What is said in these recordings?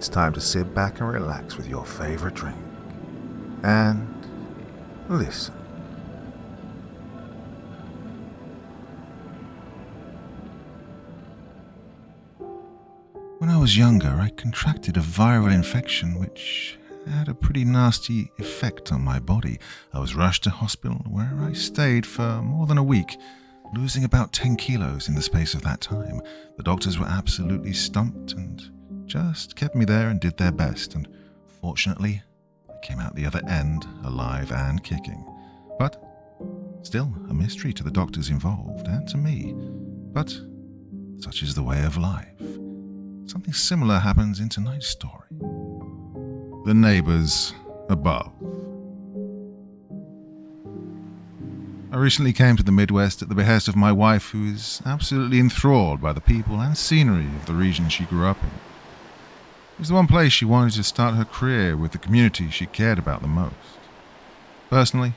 it's time to sit back and relax with your favorite drink. And listen. When I was younger, I contracted a viral infection which had a pretty nasty effect on my body. I was rushed to hospital where I stayed for more than a week, losing about 10 kilos in the space of that time. The doctors were absolutely stumped and just kept me there and did their best, and fortunately, I came out the other end alive and kicking. But still a mystery to the doctors involved and to me. But such is the way of life. Something similar happens in tonight's story. The Neighbors Above. I recently came to the Midwest at the behest of my wife, who is absolutely enthralled by the people and scenery of the region she grew up in. It was the one place she wanted to start her career with the community she cared about the most. Personally,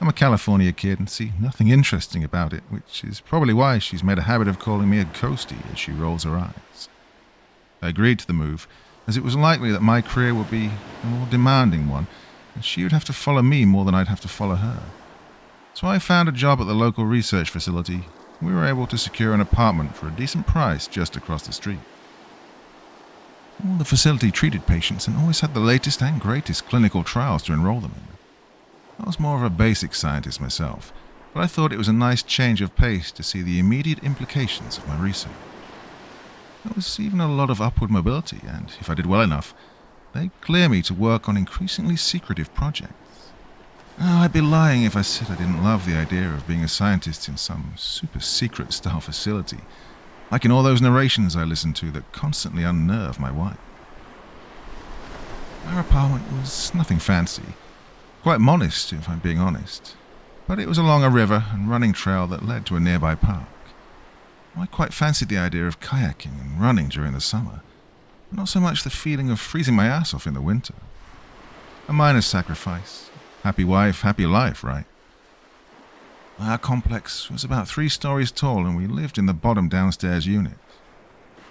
I'm a California kid and see nothing interesting about it, which is probably why she's made a habit of calling me a ghostie as she rolls her eyes. I agreed to the move, as it was likely that my career would be a more demanding one, and she would have to follow me more than I'd have to follow her. So I found a job at the local research facility, and we were able to secure an apartment for a decent price just across the street. The facility treated patients and always had the latest and greatest clinical trials to enroll them in. I was more of a basic scientist myself, but I thought it was a nice change of pace to see the immediate implications of my research. There was even a lot of upward mobility, and if I did well enough, they'd clear me to work on increasingly secretive projects. Oh, I'd be lying if I said I didn't love the idea of being a scientist in some super secret style facility, like in all those narrations I listened to that constantly unnerve my wife. Our apartment was nothing fancy, quite modest if I'm being honest, but it was along a river and running trail that led to a nearby park. I quite fancied the idea of kayaking and running during the summer, but not so much the feeling of freezing my ass off in the winter. A minor sacrifice. Happy wife, happy life, right? Our complex was about 3 stories tall, and we lived in the bottom downstairs unit.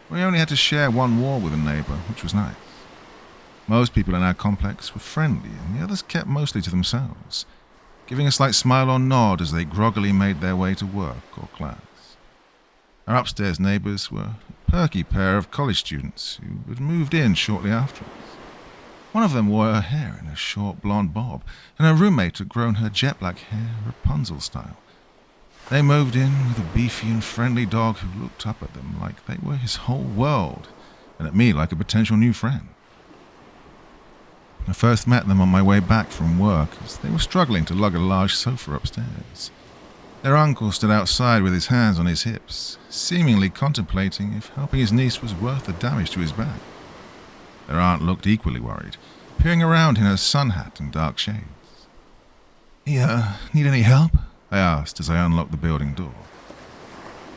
We only had to share one wall with a neighbor, which was nice. Most people in our complex were friendly, and the others kept mostly to themselves, giving a slight smile or nod as they groggily made their way to work or class. Our upstairs neighbors were a perky pair of college students who had moved in shortly after us. One of them wore her hair in a short blonde bob, and her roommate had grown her jet-black hair Rapunzel style. They moved in with a beefy and friendly dog who looked up at them like they were his whole world, and at me like a potential new friend. I first met them on my way back from work as they were struggling to lug a large sofa upstairs. Their uncle stood outside with his hands on his hips, seemingly contemplating if helping his niece was worth the damage to his back. Their aunt looked equally worried, peering around in her sun hat and dark shades. Need any help?" I asked as I unlocked the building door.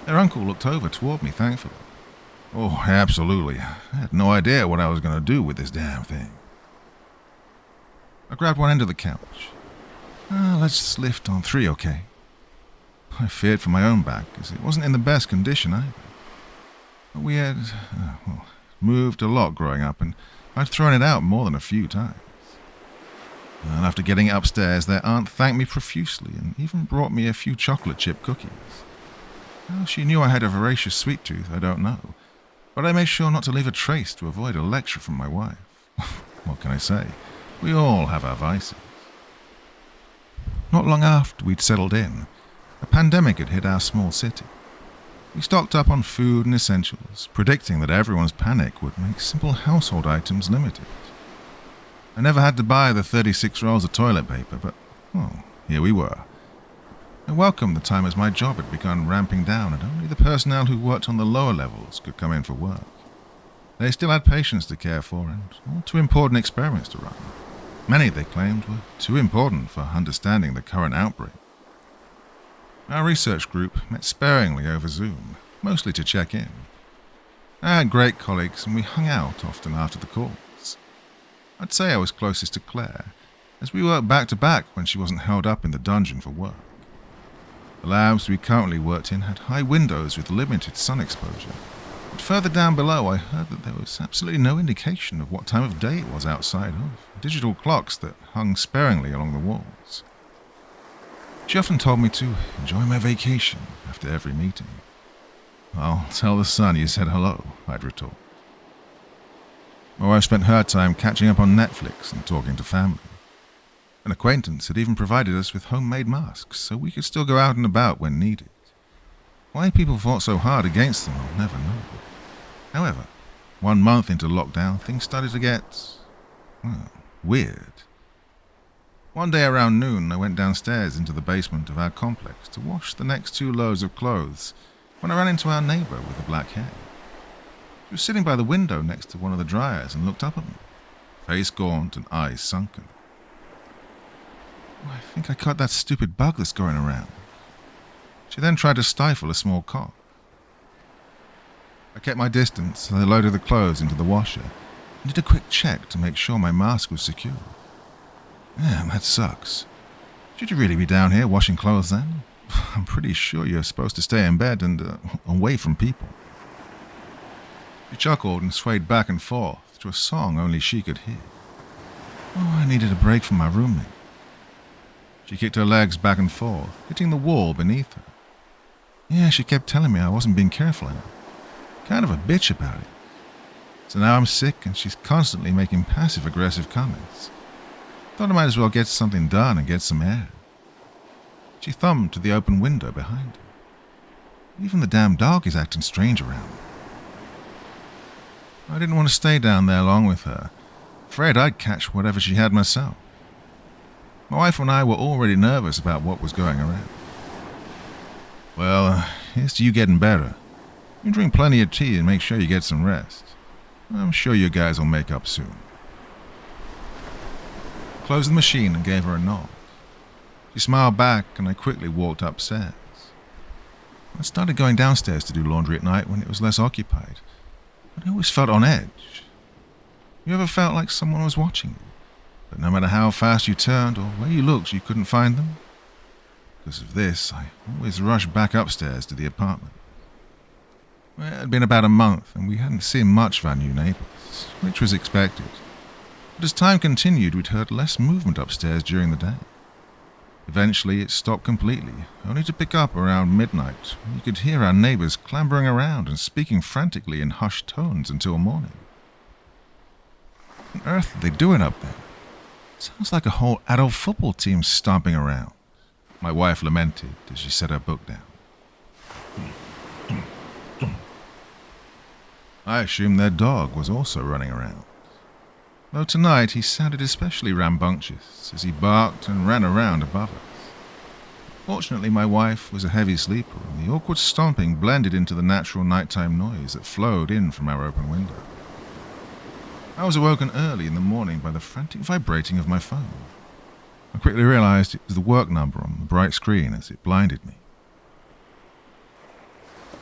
Their uncle looked over toward me thankfully. "Oh, absolutely. I had no idea what I was going to do with this damn thing." I grabbed one end of the couch. "Let's lift on 3, okay?" I feared for my own back, as it wasn't in the best condition either. We had moved a lot growing up, and I'd thrown it out more than a few times. And after getting upstairs, their aunt thanked me profusely and even brought me a few chocolate chip cookies. How she knew I had a voracious sweet tooth, I don't know, but I made sure not to leave a trace to avoid a lecture from my wife. What can I say? We all have our vices. Not long after we'd settled in, a pandemic had hit our small city. We stocked up on food and essentials, predicting that everyone's panic would make simple household items limited. I never had to buy the 36 rolls of toilet paper, but, here we were. I welcomed the time as my job had begun ramping down and only the personnel who worked on the lower levels could come in for work. They still had patients to care for and all too important experiments to run. Many, they claimed, were too important for understanding the current outbreak. Our research group met sparingly over Zoom, mostly to check in. I had great colleagues and we hung out often after the calls. I'd say I was closest to Claire, as we worked back to back when she wasn't held up in the dungeon for work. The labs we currently worked in had high windows with limited sun exposure, But further down below, I heard that there was absolutely no indication of what time of day it was outside of digital clocks that hung sparingly along the walls. She often told me to enjoy my vacation after every meeting. "I'll tell the sun you said hello," I'd retort. My wife spent her time catching up on Netflix and talking to family. An acquaintance had even provided us with homemade masks so we could still go out and about when needed. Why people fought so hard against them, I'll never know. However, 1 month into lockdown, things started to get, well, weird. One day around noon, I went downstairs into the basement of our complex to wash the next 2 loads of clothes when I ran into our neighbor with the black hair. She was sitting by the window next to one of the dryers and looked up at me, face gaunt and eyes sunken. "I think I caught that stupid bug that's going around." She then tried to stifle a small cough. I kept my distance as I loaded the clothes into the washer and did a quick check to make sure my mask was secure. "Damn, that sucks. Should you really be down here washing clothes then? I'm pretty sure you're supposed to stay in bed and away from people." She chuckled and swayed back and forth to a song only she could hear. I needed a break from my roommate. She kicked her legs back and forth, hitting the wall beneath her. Yeah, she kept telling me I wasn't being careful enough. Kind of a bitch about it. So now I'm sick and she's constantly making passive-aggressive comments. Thought I might as well get something done and get some air. She thumbed to the open window behind her. Even the damn dog is acting strange around me. I didn't want to stay down there long with her. Afraid I'd catch whatever she had myself. My wife and I were already nervous about what was going around. "Well, here's to you getting better. You drink plenty of tea and make sure you get some rest. I'm sure you guys will make up soon." I closed the machine and gave her a nod. She smiled back and I quickly walked upstairs. I started going downstairs to do laundry at night when it was less occupied, but I always felt on edge. You ever felt like someone was watching you, but no matter how fast you turned or where you looked, you couldn't find them? Because of this, I always rushed back upstairs to the apartment. It had been about a month, and we hadn't seen much of our new neighbors, which was expected. But as time continued, we'd heard less movement upstairs during the day. Eventually, it stopped completely, only to pick up around midnight, when you could hear our neighbors clambering around and speaking frantically in hushed tones until morning. What on earth are they doing up there? Sounds like a whole adult football team stomping around, my wife lamented as she set her book down. I assumed their dog was also running around, though tonight he sounded especially rambunctious as he barked and ran around above us. Fortunately, my wife was a heavy sleeper, and the awkward stomping blended into the natural nighttime noise that flowed in from our open window. I was awoken early in the morning by the frantic vibrating of my phone. I quickly realized it was the work number on the bright screen as it blinded me.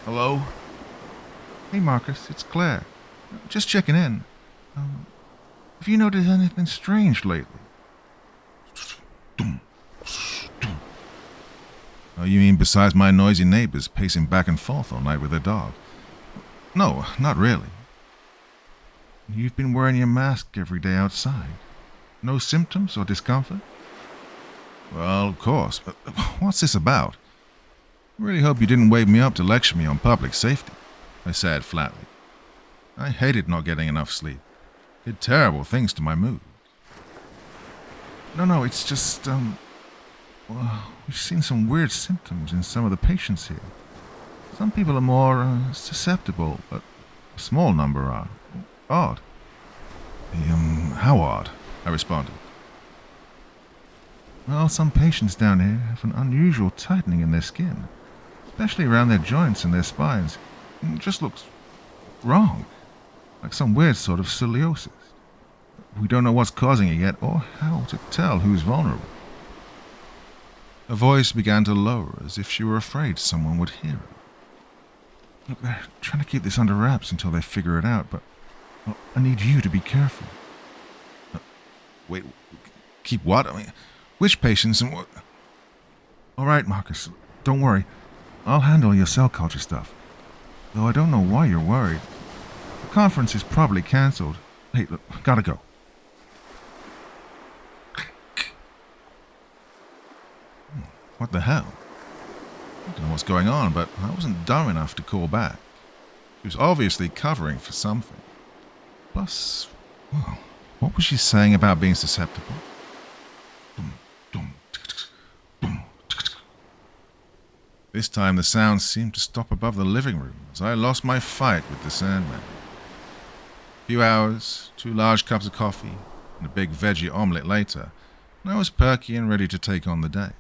"Hello?" "Hey, Marcus, it's Claire. Just checking in. Have you noticed anything strange lately?" "Oh, you mean besides my noisy neighbors pacing back and forth all night with their dog?" "No, not really." "You've been wearing your mask every day outside. No symptoms or discomfort?" "Well, of course, but what's this about? I really hope you didn't wake me up to lecture me on public safety," I said flatly. I hated not getting enough sleep. It did terrible things to my mood. No, it's just, well, we've seen some weird symptoms in some of the patients here. Some people are more susceptible, but a small number are. Odd." How odd?" I responded. "Well, some patients down here have an unusual tightening in their skin, especially around their joints and their spines. It just looks wrong, like some weird sort of scoliosis. We don't know what's causing it yet or how to tell who's vulnerable." Her voice began to lower as if she were afraid someone would hear her. "Look, they're trying to keep this under wraps until they figure it out, but I need you to be careful." Wait, keep what? I mean, which patients and what? "All right, Marcus, don't worry. I'll handle your cell culture stuff. though I don't know why you're worried. The conference is probably cancelled. Hey, look, gotta go. What the hell? I don't know what's going on, but I wasn't dumb enough to call back. She was obviously covering for something. Plus, well, what was she saying about being susceptible? This time the sounds seemed to stop above the living room as I lost my fight with the Sandman. A few hours, 2 large cups of coffee, and a big veggie omelette later, and I was perky and ready to take on the day.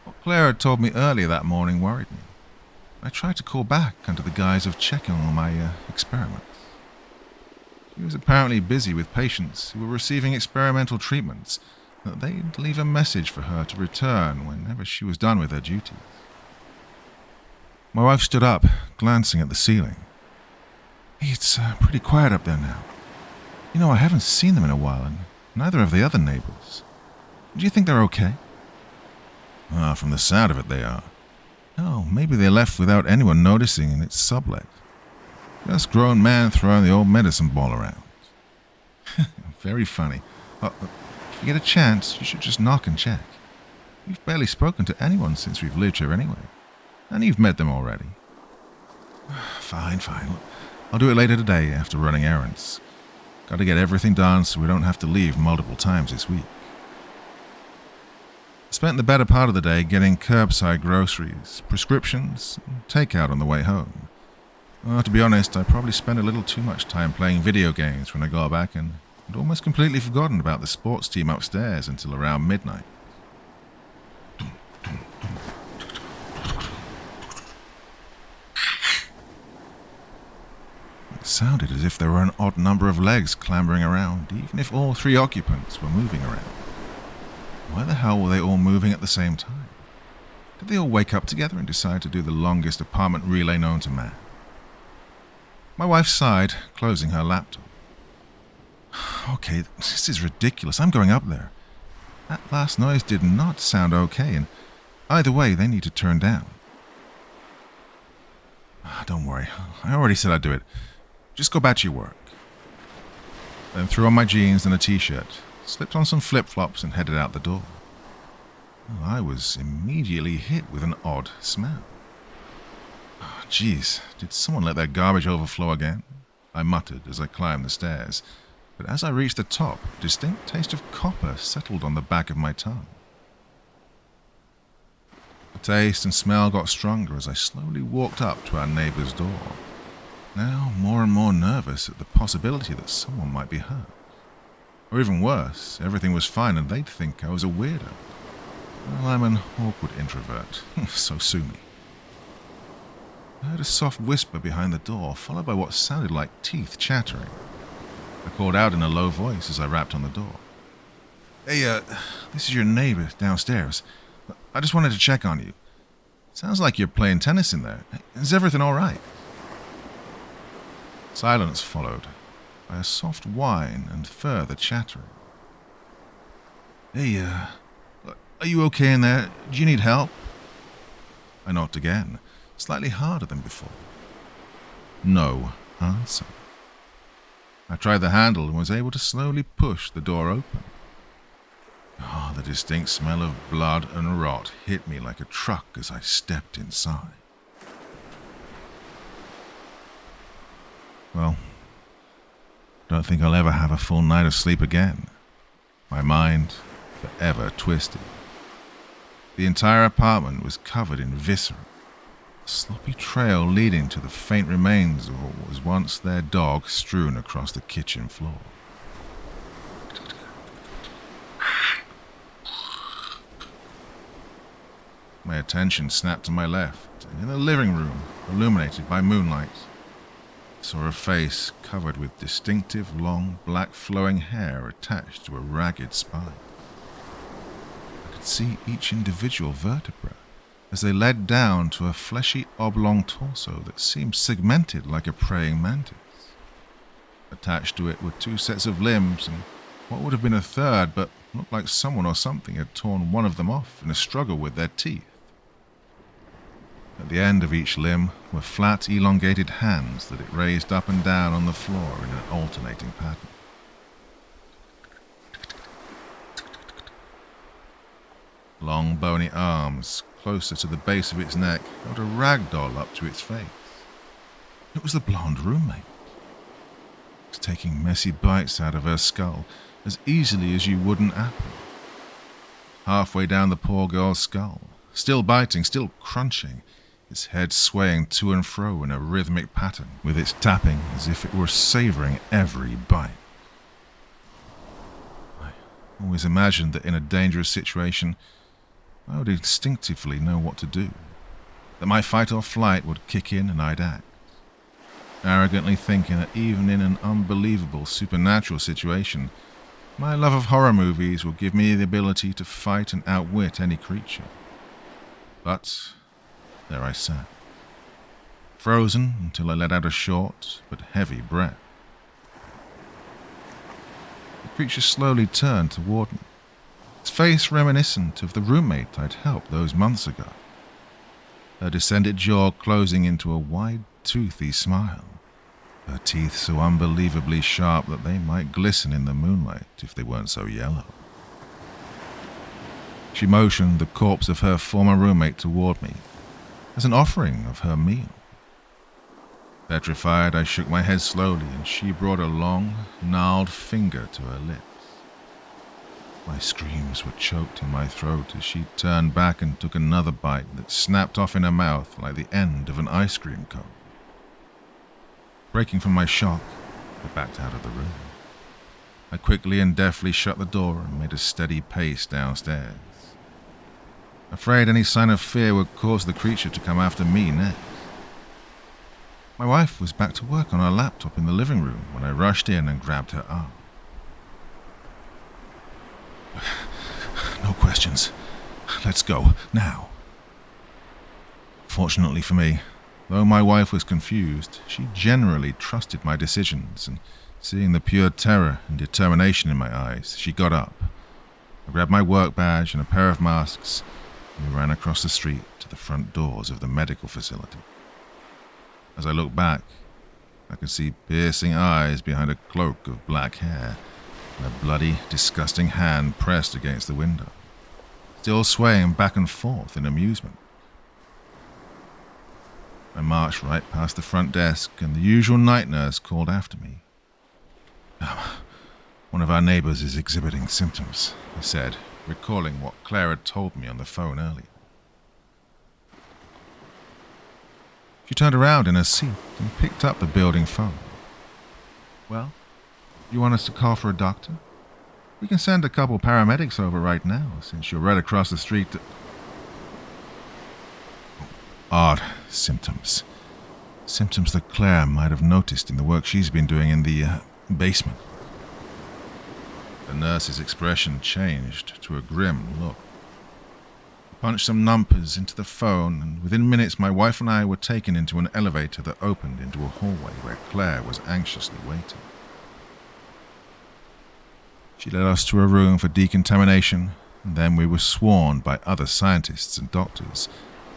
What Claire had told me earlier that morning worried me. I tried to call back under the guise of checking on my experiments. She was apparently busy with patients who were receiving experimental treatments, that they'd leave a message for her to return whenever she was done with her duties. My wife stood up, glancing at the ceiling. Hey, it's pretty quiet up there now. You know, I haven't seen them in a while, and neither have the other neighbors. Do you think they're okay? From the sound of it, they are. Oh, maybe they left without anyone noticing and it's sublet. Just grown man throwing the old medicine ball around. Very funny. If you get a chance, you should just knock and check. We've barely spoken to anyone since we've lived here anyway. And you've met them already. Fine. I'll do it later today after running errands. Got to get everything done so we don't have to leave multiple times this week. Spent the better part of the day getting curbside groceries, prescriptions, and takeout on the way home. To be honest, I probably spent a little too much time playing video games when I got back and had almost completely forgotten about the sports team upstairs until around midnight. It sounded as if there were an odd number of legs clambering around, even if all 3 occupants were moving around. Why the hell were they all moving at the same time? Did they all wake up together and decide to do the longest apartment relay known to man? My wife sighed, closing her laptop. Okay, this is ridiculous. I'm going up there. That last noise did not sound okay, and either way, they need to turn down. Don't worry. I already said I'd do it. Just go back to your work. Then threw on my jeans and a t-shirt, slipped on some flip-flops and headed out the door. I was immediately hit with an odd smell. Geez, did someone let their garbage overflow again? I muttered as I climbed the stairs, but as I reached the top, a distinct taste of copper settled on the back of my tongue. The taste and smell got stronger as I slowly walked up to our neighbor's door, now more and more nervous at the possibility that someone might be hurt. Or even worse, everything was fine and they'd think I was a weirdo. Well, I'm an awkward introvert, so sue me. I heard a soft whisper behind the door, followed by what sounded like teeth chattering. I called out in a low voice as I rapped on the door. Hey, this is your neighbor downstairs. I just wanted to check on you. Sounds like you're playing tennis in there. Is everything all right? Silence followed, by a soft whine and further chattering. Hey, are you okay in there? Do you need help? I knocked again, slightly harder than before. No answer. I tried the handle and was able to slowly push the door open. The distinct smell of blood and rot hit me like a truck as I stepped inside. Well, don't think I'll ever have a full night of sleep again. My mind forever twisted. The entire apartment was covered in viscera, a sloppy trail leading to the faint remains of what was once their dog strewn across the kitchen floor. My attention snapped to my left, and in the living room, illuminated by moonlight, I saw a face covered with distinctive, long, black flowing hair attached to a ragged spine. I could see each individual vertebra as they led down to a fleshy, oblong torso that seemed segmented like a praying mantis. Attached to it were 2 sets of limbs and what would have been a third, but looked like someone or something had torn one of them off in a struggle with their teeth. At the end of each limb were flat, elongated hands that it raised up and down on the floor in an alternating pattern. Long, bony arms, closer to the base of its neck, held a rag doll up to its face. It was the blonde roommate. It was taking messy bites out of her skull as easily as you would an apple. Halfway down the poor girl's skull, still biting, still crunching, its head swaying to and fro in a rhythmic pattern, with its tapping as if it were savouring every bite. I always imagined that in a dangerous situation, I would instinctively know what to do, that my fight or flight would kick in and I'd act, arrogantly thinking that even in an unbelievable supernatural situation, my love of horror movies would give me the ability to fight and outwit any creature. But there I sat, frozen until I let out a short but heavy breath. The creature slowly turned toward me, its face reminiscent of the roommate I'd helped those months ago, her descended jaw closing into a wide, toothy smile, her teeth so unbelievably sharp that they might glisten in the moonlight if they weren't so yellow. She motioned the corpse of her former roommate toward me, as an offering of her meal. Petrified, I shook my head slowly, and she brought a long, gnarled finger to her lips. My screams were choked in my throat as she turned back and took another bite that snapped off in her mouth like the end of an ice cream cone. Breaking from my shock, I backed out of the room. I quickly and deftly shut the door and made a steady pace downstairs, afraid any sign of fear would cause the creature to come after me next. My wife was back to work on her laptop in the living room when I rushed in and grabbed her arm. No questions. Let's go, now. Fortunately for me, though my wife was confused, she generally trusted my decisions, and seeing the pure terror and determination in my eyes, she got up. I grabbed my work badge and a pair of masks, and we ran across the street to the front doors of the medical facility. As I looked back, I could see piercing eyes behind a cloak of black hair, and a bloody, disgusting hand pressed against the window, still swaying back and forth in amusement. I marched right past the front desk, and the usual night nurse called after me. One of our neighbors is exhibiting symptoms, I said, recalling what Claire had told me on the phone earlier. She turned around in her seat and picked up the building phone. Well, you want us to call for a doctor? We can send a couple paramedics over right now, since you're right across the street. Odd symptoms. Symptoms that Claire might have noticed in the work she's been doing in the basement. The nurse's expression changed to a grim look. I punched some numbers into the phone, and within minutes my wife and I were taken into an elevator that opened into a hallway where Claire was anxiously waiting. She led us to a room for decontamination, and then we were swarmed by other scientists and doctors,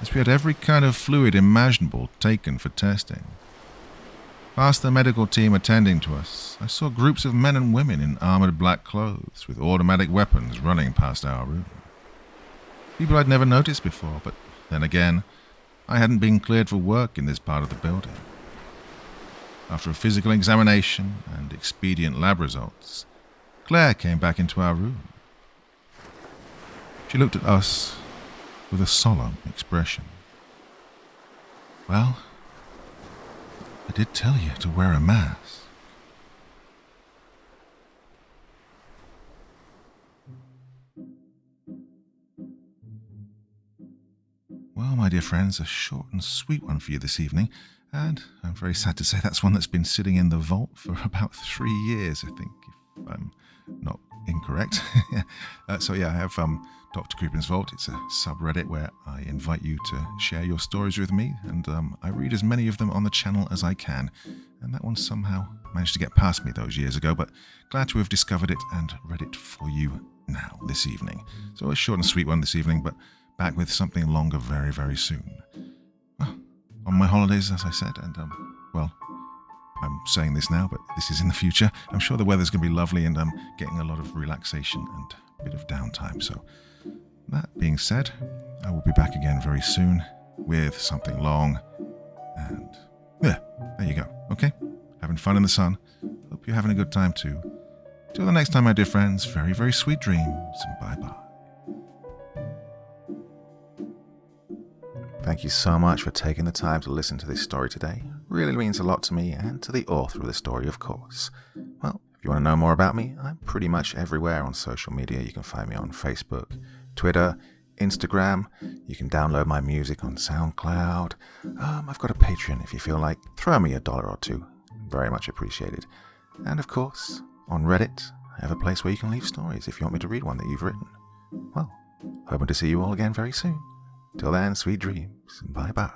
as we had every kind of fluid imaginable taken for testing. Past the medical team attending to us, I saw groups of men and women in armored black clothes with automatic weapons running past our room. People I'd never noticed before, but then again, I hadn't been cleared for work in this part of the building. After a physical examination and expedient lab results, Claire came back into our room. She looked at us with a solemn expression. Well, I did tell you to wear a mask. Well, my dear friends, a short and sweet one for you this evening, and I'm very sad to say that's one that's been sitting in the vault for about 3 years, I think, if I'm not incorrect. I have Dr. Creepen's Vault. It's a subreddit where I invite you to share your stories with me, and I read as many of them on the channel as I can. And that one somehow managed to get past me those years ago, but glad to have discovered it and read it for you now, this evening. So a short and sweet one this evening, but back with something longer very, very soon. on my holidays, as I said, and, well, I'm saying this now, but this is in the future. I'm sure the weather's going to be lovely, and I'm getting a lot of relaxation and a bit of downtime. So, that being said, I will be back again very soon with something long. And yeah, there you go. Okay? Having fun in the sun. Hope you're having a good time too. Till the next time, my dear friends, very, very sweet dreams, and bye-bye. Thank you so much for taking the time to listen to this story today. Really means a lot to me and to the author of the story, of course. Well, if you want to know more about me, I'm pretty much everywhere on social media. You can find me on Facebook, Twitter, Instagram. You can download my music on SoundCloud. I've got a Patreon if you feel like. Throw me $1 or $2. Very much appreciated. And of course, on Reddit, I have a place where you can leave stories if you want me to read one that you've written. Well, hoping to see you all again very soon. Till then, sweet dreams, and bye-bye.